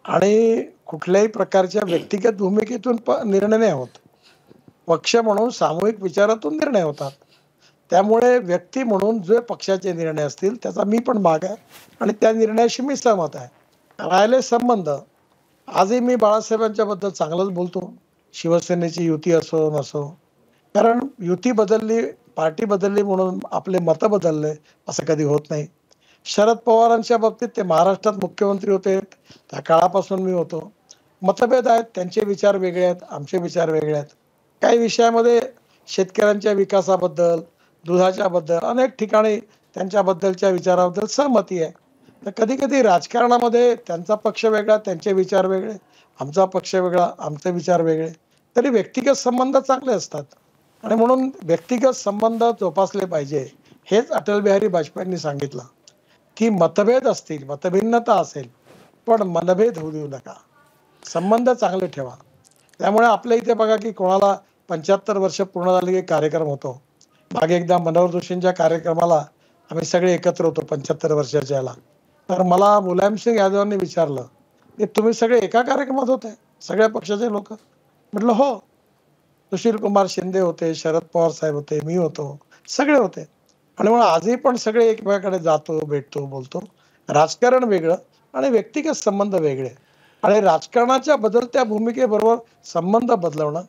आणि कुठल्याही प्रकारच्या व्यक्तिगत भूमिकेतून निर्णय नाही होत. पक्ष म्हणून सामूहिक विचारातून निर्णय होतात. त्यामुळे व्यक्ती म्हणून जे पक्षाचे निर्णय असतील त्याचा मी पण भाग आहे आणि त्या निर्णयाशी मी सहमत आहे. राहिले संबंध, आजही मी बाळासाहेबांच्या बद्दल चांगलंच बोलतो. शिवसेनेची युती असो नसो, कारण युती बदलली, पार्टी बदलली म्हणून आपले मतं बदलले असं कधी होत नाही. शरद पवारांच्या बाबतीत ते महाराष्ट्रात मुख्यमंत्री होते, त्या काळापासून मी होतो. मतभेद आहेत, त्यांचे विचार वेगळे आहेत, आमचे विचार वेगळे आहेत. काही विषयामध्ये शेतकऱ्यांच्या विकासाबद्दल, दुधाच्या बद्दल, अनेक ठिकाणी त्यांच्याबद्दलच्या विचाराबद्दल सहमती आहे. तर कधी कधी राजकारणामध्ये त्यांचा पक्ष वेगळा, त्यांचे विचार वेगळे, आमचा पक्ष वेगळा, आमचे विचार वेगळे, तरी व्यक्तिगत संबंध चांगले असतात आणि म्हणून व्यक्तिगत संबंध जोपासले पाहिजे. हेच अटल बिहारी वाजपेयींनी सांगितलं की मतभेद असतील, मतभिन्नता असेल, पण मनभेद होऊ देऊ नका, संबंध चांगले ठेवा. त्यामुळे आपल्या इथे बघा की कोणाला 75 वर्ष पूर्ण झाले की कार्यक्रम होतो. मागे एकदा मनोहर जोशींच्या कार्यक्रमाला आम्ही सगळे एकत्र होतो 75 वर्षाच्या याला. तर मला मुलायमसिंग यादवांनी विचारलं की तुम्ही सगळे एका कार्यक्रमात होते, सगळ्या पक्षाचे लोक? म्हटलं हो. सुशील कुमार शिंदे होते, शरद पवार साहेब होते, मी होतो, सगळे होते. आणि मग आजही पण सगळे एकमेकांकडे जातो, भेटतो, बोलतो. राजकारण वेगळं आणि व्यक्तिगत संबंध वेगळे. आणि राजकारणाच्या बदलत्या भूमिकेबरोबर संबंध बदलवणं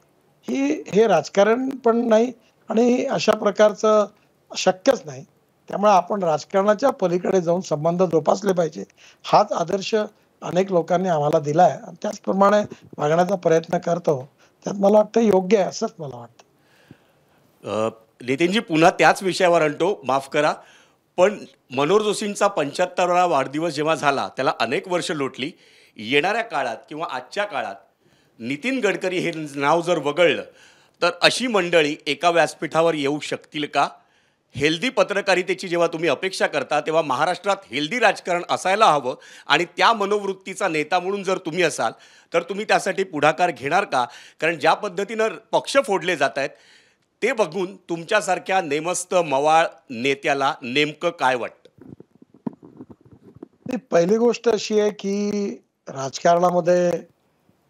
हे राजकारण पण नाही आणि अशा प्रकारचं शक्यच नाही. त्यामुळे आपण राजकारणाच्या पलीकडे जाऊन संबंध जोपासले पाहिजे. हाच आदर्श अनेक लोकांनी आम्हाला दिलाय आणि त्याचप्रमाणे वागण्याचा प्रयत्न करतो. त्यात मला वाटतं योग्य आहे असंच मला वाटतं. नितीनजी, पुन्हा त्याच विषयावर आणतो, माफ करा, पण मनोहर जोशींचा 75वा वाढदिवस जेव्हा झाला त्याला अनेक वर्ष लोटली. येणाऱ्या काळात किंवा आजच्या काळात नितीन गडकरी हे नाव जर वगळलं तर अशी मंडळी एका व्यासपीठावर येऊ शकतील का? हेल्दी पत्रकारितेची जेव्हा तुम्ही अपेक्षा करता तेव्हा महाराष्ट्रात हेल्दी राजकारण असायला हवं आणि त्या मनोवृत्तीचा नेता म्हणून जर तुम्ही असाल तर तुम्ही त्यासाठी पुढाकार घेणार का? कारण ज्या पद्धतीनं पक्ष फोडले जात आहेत ते बघून तुमच्यासारख्या नेमस्त मवाळ नेत्याला नेमकं काय वाटतं? पहिली गोष्ट अशी आहे की राजकारणामध्ये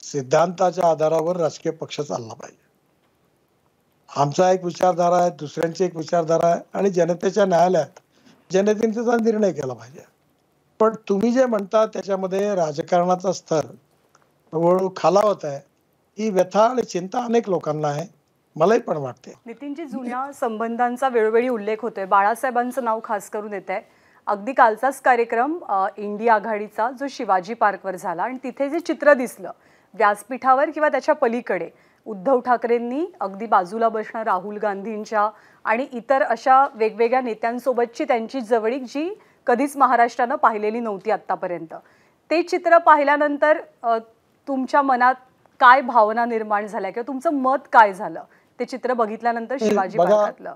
सिद्धांताच्या आधारावर राजकीय पक्ष चालला पाहिजे. आमचा एक विचारधारा आहे, दुसऱ्यांची एक विचारधारा आहे आणि जनतेच्या न्यायालयात जनतेने त्याचा निर्णय केला पाहिजे. पण तुम्ही जे म्हणता त्याच्यामध्ये राजकारणाचा स्तर हळूहळू खालावत आहे, ही व्यथा आणि चिंता अनेक लोकांना आहे, मलाही पण वाटते. नितीनजी, जुन्या संबंधांचा वेळोवेळी उल्लेख होतोय. बाळासाहेबांचं नाव खास करून येत आहे. अगदी कालचाच कार्यक्रम इंडिया आघाडीचा जो शिवाजी पार्कवर झाला आणि तिथे जे चित्र दिसलं व्यासपीठावर किंवा त्याच्या पलीकडे, उद्धव ठाकरेंनी अगदी बाजूला बसणं राहुल गांधींच्या आणि इतर अशा वेगवेगळ्या नेत्यांसोबतची त्यांची जवळीक जी कधीच महाराष्ट्रानं पाहिलेली नव्हती आत्तापर्यंत. ते चित्र पाहिल्यानंतर तुमच्या मनात काय भावना निर्माण झाल्या किंवा तुमचं मत काय झालं ते चित्र बघितल्यानंतर शिवाजी पार्कातलं?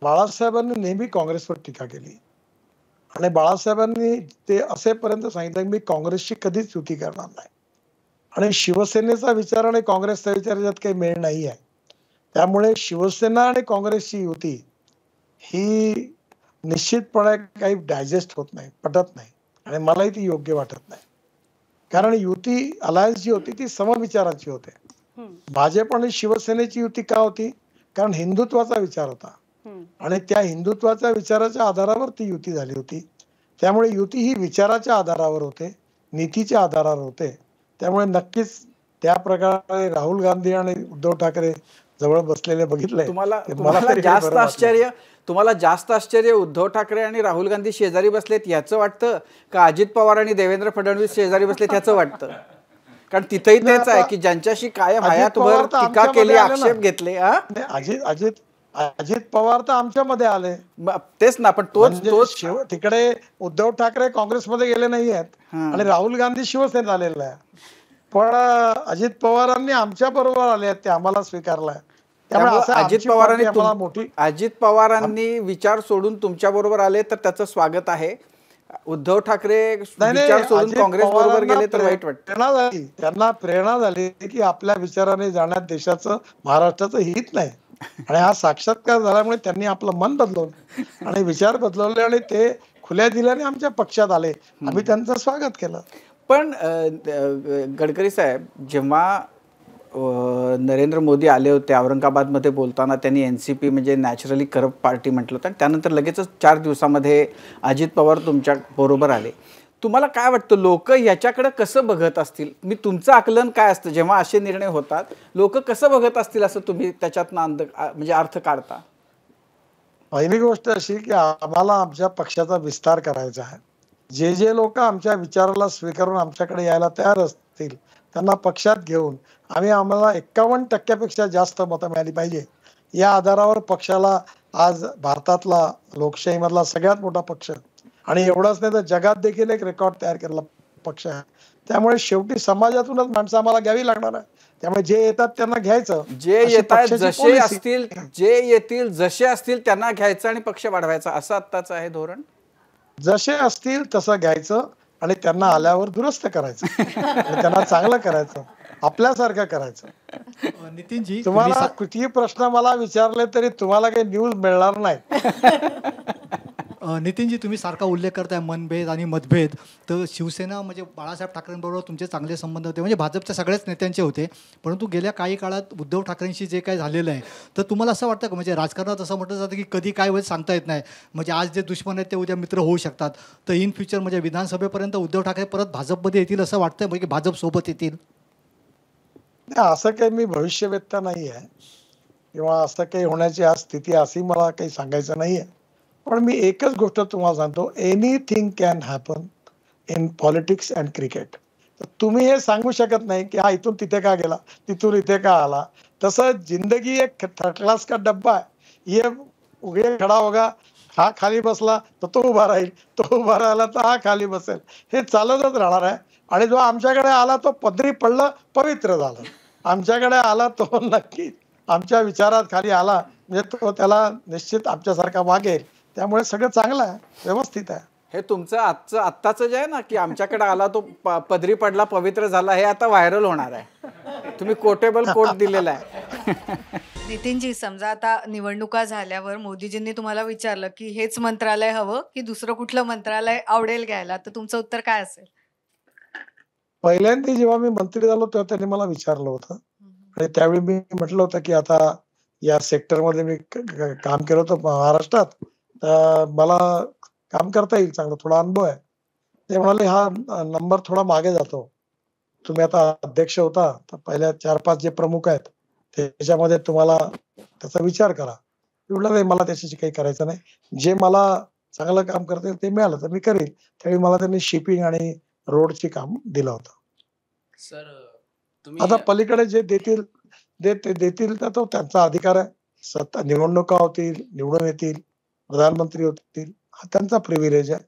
बाळासाहेबांनी नेहमी काँग्रेसवर टीका केली आणि बाळासाहेबांनी ते असेपर्यंत सांगितलं की मी काँग्रेसशी कधीच युती करणार नाही आणि शिवसेनेचा विचार आणि काँग्रेसचा विचार याच्यात काही मेळ नाही आहे. त्यामुळे शिवसेना आणि काँग्रेसची युती ही निश्चितपणे काही डायजेस्ट होत नाही, पटत नाही आणि मलाही ती योग्य वाटत नाही. कारण युती अलायन्स जी होती ती समविचाराची होते. भाजप आणि शिवसेनेची युती का होती? कारण हिंदुत्वाचा विचार होता आणि त्या हिंदुत्वाच्या विचाराच्या आधारावर ती युती झाली होती. त्यामुळे युती ही विचाराच्या आधारावर होते, नीतीच्या आधारावर होते. त्यामुळे नक्कीच त्या प्रकारे राहुल गांधी आणि उद्धव ठाकरे जवळ बसलेले बघितले. तुम्हाला जास्त आश्चर्य उद्धव ठाकरे आणि राहुल गांधी शेजारी बसलेत याचं वाटतं का अजित पवार आणि देवेंद्र फडणवीस शेजारी बसलेत याचं वाटतं? कारण तिथेही तेच आहे की ज्यांच्याशी कायम हयातभर टीका केली, आक्षेप घेतले. अजित पवार तर आमच्यामध्ये आले, तेच ना. पण तोच तिकडे उद्धव ठाकरे काँग्रेसमध्ये गेले नाही आहेत आणि राहुल गांधी शिवसेनेत आलेला आहे. पण अजित पवारांनी आमच्या बरोबर आले आहेत, ते आम्हाला स्वीकारलाय. त्यामुळे अजित पवारांनी विचार सोडून तुमच्या बरोबर आले तर त्याचं स्वागत आहे. उद्धव ठाकरे विचार सोडून काँग्रेस बरोबर गेले तर वाईट वाटतं. त्यांना प्रेरणा झाली की आपल्या विचाराने जाण्यात देशाचं, महाराष्ट्राचं हित नाही आणि हा साक्षात्कार झाल्यामुळे त्यांनी आपलं मन बदलवलं आणि विचार बदलवले आणि ते खुल्या दिल्याने आमच्या पक्षात आले. आम्ही त्यांचं स्वागत केलं. पण गडकरी साहेब, जेव्हा नरेंद्र मोदी आले होते औरंगाबादमध्ये बोलताना त्यांनी NCP म्हणजे नॅचरली करप्ट पार्टी म्हटलं होतं आणि त्यानंतर लगेचच 4 दिवसामध्ये अजित पवार तुमच्या बरोबर आले. तुम्हाला काय वाटतं लोक याच्याकडे कसं बघत असतील? तुमचं आकलन काय असतं जेव्हा असे निर्णय होतात? लोक कसं बघत असतील असं तुम्ही त्याच्यातनं म्हणजे अर्थ काढता? पहिली गोष्ट अशी की आम्हाला आमच्या पक्षाचा विस्तार करायचा आहे. जे लोक आमच्या विचाराला स्वीकारून आमच्याकडे यायला तयार असतील त्यांना पक्षात घेऊन आम्हाला 51% जास्त मतं मिळाली पाहिजे. या आधारावर पक्षाला आज भारतातला लोकशाहीमधला सगळ्यात मोठा पक्ष आणि एवढंच नाही तर जगात देखील एक रेकॉर्ड तयार केलेला पक्ष आहे. त्यामुळे शेवटी समाजातूनच माणसं आम्हाला घ्यावी लागणार आहे. त्यामुळे जे येतात त्यांना घ्यायचं, जे येतील जसे असतील त्यांना घ्यायचं आणि पक्ष वाढवायचा, असं आत्ताचं आहे धोरण. जसे असतील तसं घ्यायचं आणि त्यांना आल्यावर दुरुस्त करायचं आणि त्यांना चांगलं करायचं, आपल्यासारखं करायचं. नितीनजी, तुम्हाला कितीही प्रश्न मला विचारले तरी तुम्हाला काही न्यूज मिळणार नाही. नितीनजी, तुम्ही सारखा उल्लेख करताय मनभेद आणि मतभेद. तर शिवसेना म्हणजे बाळासाहेब ठाकरेंबरोबर तुमचे चांगले संबंध होते, म्हणजे भाजपच्या सगळ्याच नेत्यांचे होते. परंतु गेल्या काही काळात उद्धव ठाकरेंशी जे काय झालेलं आहे, तर तुम्हाला असं वाटतं का, म्हणजे राजकारणात असं म्हटलं जातं की कधी काय होईल सांगता येत नाही, म्हणजे आज जे दुश्मन आहेत ते उद्या मित्र होऊ शकतात. तर इन फ्युचर म्हणजे विधानसभेपर्यंत उद्धव ठाकरे परत भाजपमध्ये येतील असं वाटतंय, म्हणजे भाजप सोबत येतील? नाही, असं काही मी भविष्यवेत्ता नाही आहे किंवा असं काही होण्याची आज स्थिती अशी मला काही सांगायचं नाहीये. पण मी एकच गोष्ट तुम्हाला सांगतो, anything can happen in politics and cricket. तर तुम्ही हे सांगू शकत नाही की हा इथून तिथे का गेला, तिथून इथे का आला. तसं जिंदगी एक थर्ड क्लास का डब्बा आहे. ये उगे खडा होगा, हा खाली बसला तर तो उभा राहील, तो उभा राहिला तर हा खाली बसेल. हे चालतच राहणार आहे. आणि जो आमच्याकडे आला तो पदरी पडलं, पवित्र झालं. आमच्याकडे आला तो नक्की आमच्या विचारात खाली आला म्हणजे तो त्याला निश्चित आमच्यासारखा वागेल. त्यामुळे सगळं चांगलं आहे, व्यवस्थित आहे. हे तुमचं आत्ताचं जे आहे ना, की आमच्याकडे आला तो पदरी पडला पवित्र झाला, हे आता व्हायरल होणार आहे. तुम्ही कोटेबल कोट दिलेला आहे. नितीनजी, समजा आता निवडणुका झाल्यावर मोदीजींनी तुम्हाला विचारलं की हेच मंत्रालय हवं की दुसरं कुठलं मंत्रालय आवडेल घ्यायला, तर तुमचं उत्तर काय असेल? पहिल्यांदा जेव्हा मी मंत्री झालो तेव्हा त्यांनी मला विचारलं होतं आणि त्यावेळी मी म्हटलं होतं की आता या सेक्टरमध्ये मी काम केलं होतं महाराष्ट्रात, तर मला काम करता येईल, चांगला थोडा अनुभव आहे. ते म्हणाले हा नंबर थोडा मागे जातो, तुम्ही आता अध्यक्ष होता तर पहिल्या 4-5 जे प्रमुख आहेत त्याच्यामध्ये तुम्हाला त्याचा विचार करा. मी म्हटलं नाही, मला त्याच्याशी काही करायचं नाही. जे मला चांगलं काम करता येईल ते मिळालं तर मी करेल. त्यावेळी मला त्यांनी शिपिंग आणि रोडची काम दिलं होतं. सर आता पलीकडे जे देतील तर तो त्यांचा अधिकार आहे. सत्ता निवडणुका होतील, निवडून येतील, प्रधानमंत्री होतील, हा त्यांचा प्रिव्हिलेज आहे.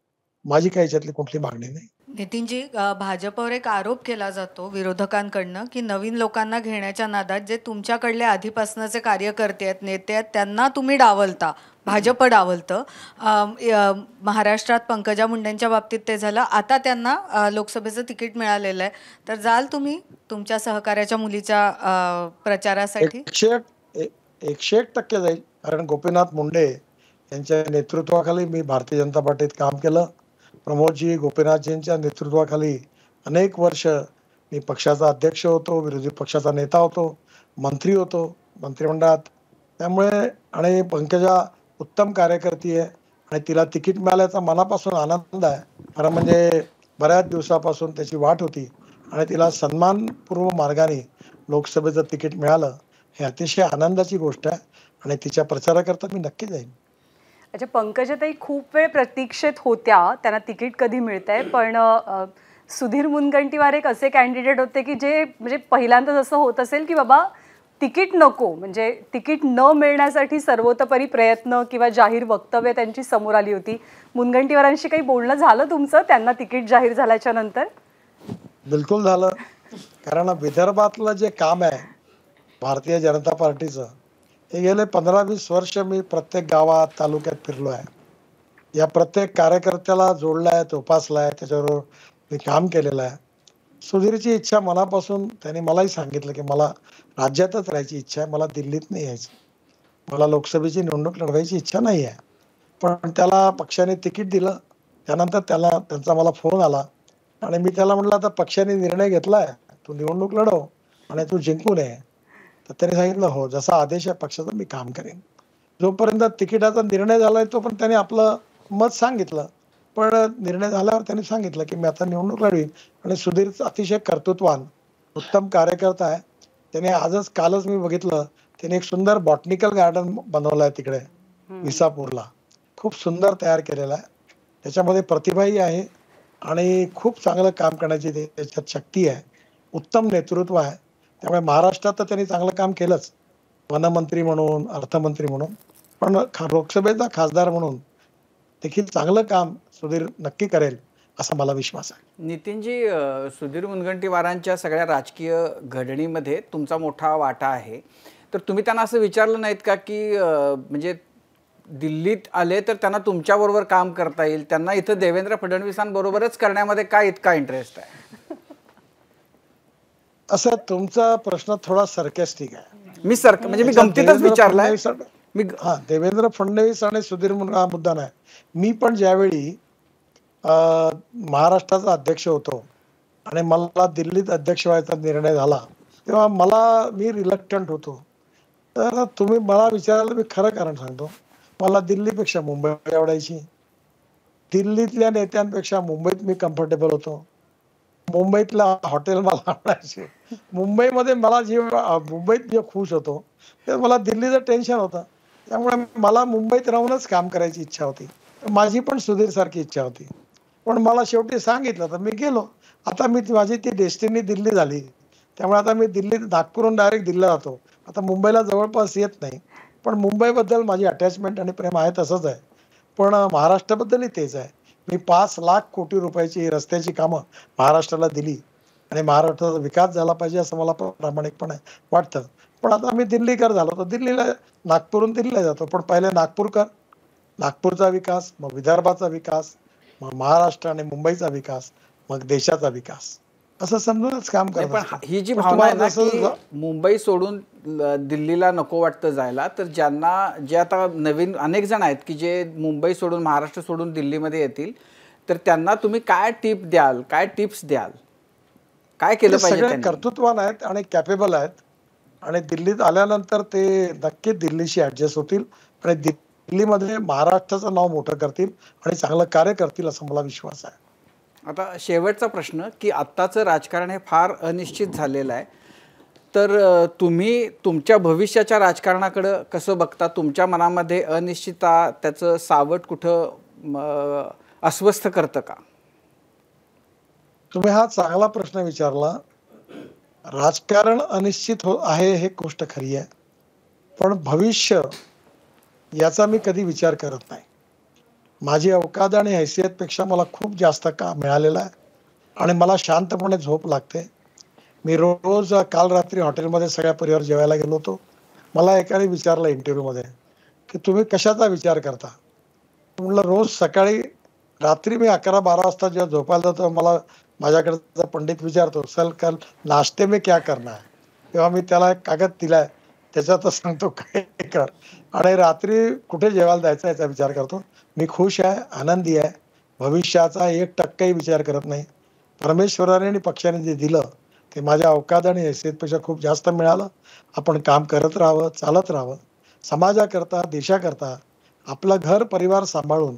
माझी काही याच्यातली कुठली मागणी नाही. नितीनजी, भाजपवर एक आरोप केला जातो विरोधकांकडनं की नवीन लोकांना घेण्याच्या नादात जे तुमच्याकडले आधीपासूनचे कार्यकर्ते आहेत, नेते आहेत, त्यांना तुम्ही डावलता, भाजप डावलतं. महाराष्ट्रात पंकजा मुंडेंच्या बाबतीत ते झालं. आता त्यांना लोकसभेचं तिकीट मिळालेलं आहे, तर जाल तुम्ही तुमच्या सहकार्याच्या मुलीच्या प्रचारासाठी? 101% जाईल. कारण गोपीनाथ मुंडे यांच्या नेतृत्वाखाली मी भारतीय जनता पार्टीत काम केलं. प्रमोदजी गोपीनाथजींच्या नेतृत्वाखाली अनेक वर्ष मी पक्षाचा अध्यक्ष होतो, विरोधी पक्षाचा नेता होतो, मंत्री होतो मंत्रिमंडळात. त्यामुळे आणि पंकजा उत्तम कार्यकर्ती आहे आणि तिला तिकीट मिळाल्याचा मनापासून आनंद आहे. खरं म्हणजे बऱ्याच दिवसापासून त्याची वाट होती आणि तिला सन्मानपूर्व मार्गाने लोकसभेचं तिकीट मिळालं, हे अतिशय आनंदाची गोष्ट आहे आणि तिच्या प्रचाराकरता मी नक्की जाईन. अच्छा, पंकजाताई खूप वेळ प्रतीक्षेत होत्या त्यांना तिकीट कधी मिळतंय, पण सुधीर मुनगंटीवार एक असे कॅन्डिडेट होते की जे म्हणजे पहिल्यांदाच असं होत असेल की बाबा तिकीट नको, म्हणजे तिकीट न मिळण्यासाठी सर्वतोपरी प्रयत्न किंवा जाहीर वक्तव्य त्यांची समोर आली होती. मुनगंटीवारांशी काही बोलणं झालं तुमचं त्यांना तिकीट जाहीर झाल्याच्या नंतर? बिलकुल झालं. कारण विदर्भातलं जे काम आहे भारतीय जनता पार्टीचं, हे गेले 15-20 वर्ष मी प्रत्येक गावात तालुक्यात फिरलो आहे. या प्रत्येक कार्यकर्त्याला जोडलाय, जोपासलाय, त्याच्यावर मी काम केलेलं आहे. सुधीरची इच्छा मनापासून त्यांनी मलाही सांगितलं की मला राज्यातच राहायची इच्छा आहे, मला दिल्लीत नाही यायचं, मला लोकसभेची निवडणूक लढवायची इच्छा नाही आहे. पण त्याला पक्षाने तिकीट दिलं. त्यानंतर त्यांचा मला फोन आला आणि मी त्याला म्हटलं आता पक्षाने निर्णय घेतलाय, तू निवडणूक लढव आणि तू जिंकून ये. तर त्याने सांगितलं हो, जसा आदेश आहे पक्षाचा मी काम करेन. जोपर्यंत तिकिटाचा निर्णय झालाय तो पण त्याने आपलं मत सांगितलं. पण निर्णय झाल्यावर त्यांनी सांगितलं की मी आता निवडणूक लढवीन. आणि सुधीर अतिशय कर्तृत्वान उत्तम कार्यकर्ता आहे. त्याने कालच मी बघितलं, त्याने एक सुंदर बॉटनिकल गार्डन बनवलंय तिकडे विसापूरला, खूप सुंदर तयार केलेला आहे. त्याच्यामध्ये प्रतिभाही आहे आणि खूप चांगलं काम करण्याची त्याच्यात शक्ती आहे, उत्तम नेतृत्व आहे. त्यामुळे महाराष्ट्रात तर त्यांनी चांगलं काम केलंच, वनमंत्री म्हणून, अर्थमंत्री म्हणून, पण लोकसभेचा खासदार म्हणून देखील चांगलं काम सुधीर नक्की करेल असा मला विश्वास आहे. नितीनजी, सुधीर मुनगंटीवारांच्या सगळ्या राजकीय घडणीमध्ये तुमचा मोठा वाटा आहे, तर तुम्ही त्यांना असं विचारलं नाहीत का की म्हणजे दिल्लीत आले तर त्यांना तुमच्याबरोबर काम करता येईल, त्यांना इथं देवेंद्र फडणवीसांबरोबरच करण्यामध्ये काय इतका इंटरेस्ट आहे? असं तुमचा प्रश्न थोडा सरकेस्टिक आहे. मी गमतीतच विचारलाय. देवेंद्र फडणवीस आणि सुधीर मुनगंटीवार हा मुद्दा नाही. मी पण ज्यावेळी महाराष्ट्राचा अध्यक्ष होतो आणि मला दिल्लीत अध्यक्ष व्हायचा निर्णय झाला तेव्हा मी रिलक्टंट होतो. तर तुम्ही मला विचारायला मी खरं कारण सांगतो, मला दिल्लीपेक्षा मुंबई आवडायची. दिल्लीतल्या नेत्यांपेक्षा मुंबईत मी कम्फर्टेबल होतो. मुंबईतला हॉटेल मला आवडायचे. मुंबईमध्ये मुंबईत जे खुश होतो ते मला दिल्लीचं टेन्शन होतं. त्यामुळे मला मुंबईत राहूनच काम करायची इच्छा होती. माझी पण सुधीर सारखी इच्छा होती. पण मला शेवटी सांगितलं तर मी गेलो. आता माझी ती डेस्टिनी दिल्ली झाली. त्यामुळे आता मी नागपूरहून डायरेक्ट दिल्लीला जातो. आता मुंबईला जवळपास येत नाही. पण मुंबईबद्दल माझी अटॅचमेंट आणि प्रेम आहे तसंच आहे. पण महाराष्ट्राबद्दलही तेच आहे. मी 5 लाख कोटी रुपयाची रस्त्याची कामं महाराष्ट्राला दिली आणि महाराष्ट्राचा विकास झाला पाहिजे असं मला प्रामाणिकपणे वाटतं. पण आता मी दिल्लीकर झालो तर नागपूरहून दिल्लीला जातो. पण पहिले नागपूरचा विकास, मग विदर्भाचा विकास, मग महाराष्ट्र आणि मुंबईचा विकास, मग देशाचा विकास असं समजूनच काम पण करतो. ही जी भावना आहे ना की मुंबई सोडून दिल्लीला नको वाटतं जायला, तर जे आता नवीन अनेक जण आहेत की जे मुंबई सोडून महाराष्ट्र सोडून दिल्लीमध्ये येतील, तर त्यांना तुम्ही काय टिप्स द्याल, काय केलं पाहिजे? सगळे कर्तृत्वान आहेत आणि कॅपेबल आहेत आणि दिल्लीत आल्यानंतर ते नक्कीच दिल्लीशी ऍडजस्ट होतील आणि दिल्लीमध्ये महाराष्ट्राचं नाव मोठं करतील आणि चांगलं कार्य करतील असं मला विश्वास आहे. आता शेवटचा प्रश्न की आत्ताचं राजकारण हे फार अनिश्चित झालेलं आहे, तर तुम्ही तुमच्या भविष्याच्या राजकारणाकडे कसं बघता? तुमच्या मनामध्ये अनिश्चितता त्याचं सावट कुठं अस्वस्थ करतं का? तुम्ही हा चांगला प्रश्न विचारला. राजकारण अनिश्चित आहे हे गोष्ट खरी आहे, पण भविष्य याचा मी कधी विचार करत नाही. माझी अवकाद आणि हैसियतपेक्षा मला खूप जास्त काम मिळालेलं आहे आणि मला शांतपणे झोप लागते. मी रोज काल रात्री हॉटेलमध्ये सगळ्या परिवार जेवायला गेलो होतो. मला एकाने विचारलं इंटरव्ह्यूमध्ये की तुम्ही कशाचा विचार करता? म्हटलं रोज सकाळी रात्री मी 11-12 वाजता जेव्हा झोपायला जातो मला माझ्याकडचा पंडित विचारतो चल कल नाश्ते में क्या करना है. तेव्हा मी त्याला एक कागद दिलाय त्याच्यात सांगतो काय कर आणि रात्री कुठे जेवायला जायचं याचा विचार करतो. मी खुश आहे, आनंदी आहे. भविष्याचा 1% विचार करत नाही. परमेश्वराने आणि पक्षाने जे दिलं ते माझ्या अवकाद आणि हैसियतपेक्षा खूप जास्त मिळालं. आपण काम करत राहावं, चालत राहावं. समाजाकरता, देशाकरता आपलं घर परिवार सांभाळून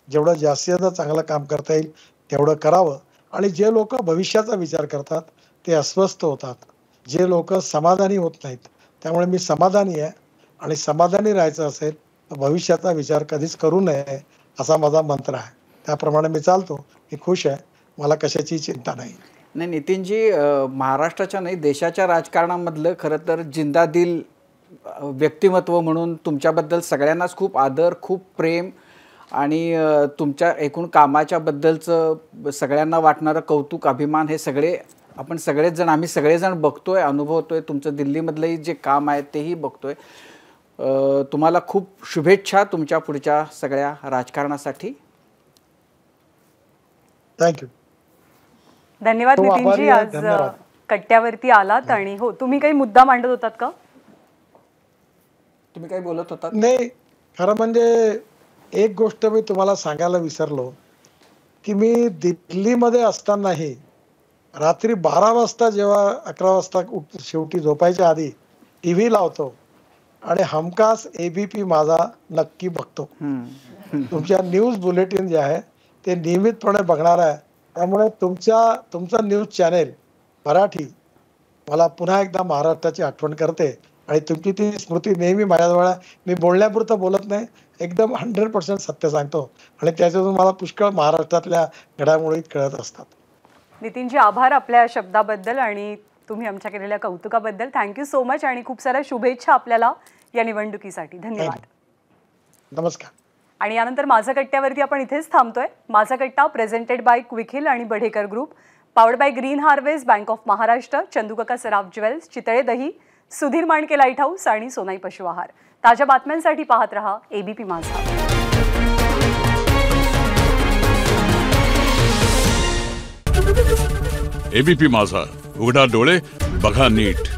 जेवढं जास्तीत चांगलं काम करता येईल तेवढं करावं. आणि जे लोक भविष्याचा विचार करतात ते अस्वस्थ होतात. जे लोक समाधानी होत नाहीत, त्यामुळे मी समाधानी आहे आणि समाधानी राहायचं असेल तर भविष्याचा विचार कधीच करू नये असा माझा मंत्र आहे. त्याप्रमाणे मी चालतो. मी खुश आहे, मला कशाची चिंता नाही. नाही नितीनजी, महाराष्ट्राच्या नाही देशाच्या राजकारणामधलं खरं तर जिंदादिल व्यक्तिमत्व म्हणून तुमच्याबद्दल सगळ्यांनाच खूप आदर, खूप प्रेम आणि तुमच्या एकूण कामाच्या बद्दलचं सगळ्यांना वाटणारं कौतुक, अभिमान हे सगळे आम्ही सगळेजण बघतोय, अनुभवतोय. तुमचं दिल्लीमधलंही जे काम आहे तेही बघतोय. तुम्हाला खूप शुभेच्छा तुमच्या पुढच्या सगळ्या राजकारणासाठी. थँक्यू. धन्यवाद नितीनजी, आज कट्ट्यावरती आलात. आणि हो, तुम्ही काही मुद्दा मांडत होतात का? तुम्ही काही बोलत होतात? नाही, खरं म्हणजे एक गोष्ट मी तुम्हाला सांगायला विसरलो की मी दिल्लीमध्ये असतानाही रात्री 12 वाजता जेव्हा 11 वाजता शेवटी झोपायच्या आधी टीव्ही लावतो आणि हमखास ABP माझा नक्की बघतो. तुमच्या न्यूज बुलेटिन जे आहे ते नियमितपणे बघणार आहे. त्यामुळे तुमचा न्यूज चॅनेल मराठी मला पुन्हा एकदा महाराष्ट्राची आठवण करते आणि तुमची ती स्मृती नेहमी माझ्याजवळ आहे. मी बोलण्यापुरतं बोलत नाही, एकदम 100% सत्य सांगतो आणि त्याच्यातून मला पुष्कळ महाराष्ट्रातल्या घडामोडी कळत असतात. नितीनजी, आभार आपल्या शब्दाबद्दल आणि तुम्ही आमच्या केलेल्या कौतुकाबद्दल. थँक्यू सो मच आणि खूप साऱ्या शुभेच्छा आपल्याला या निवडणुकीसाठी. धन्यवाद. नमस्कार. आणि यानंतर माझा कट्ट्यावरती आपण इथेच थांबतोय. माझा कट्टा प्रेझेंटेड बाय क्विखिल आणि Badhekar group, powered by green harvest, bank of Maharashtra, Chandukaka Saraf jewels, Chitale Dahi, Sudhir Mandke light house आणि सोनाई पशु आहार. ताज्या बातम्यांसाठी पाहत रहा ABP माझा. ABP माझा, उघडा डोळे बघा नीट.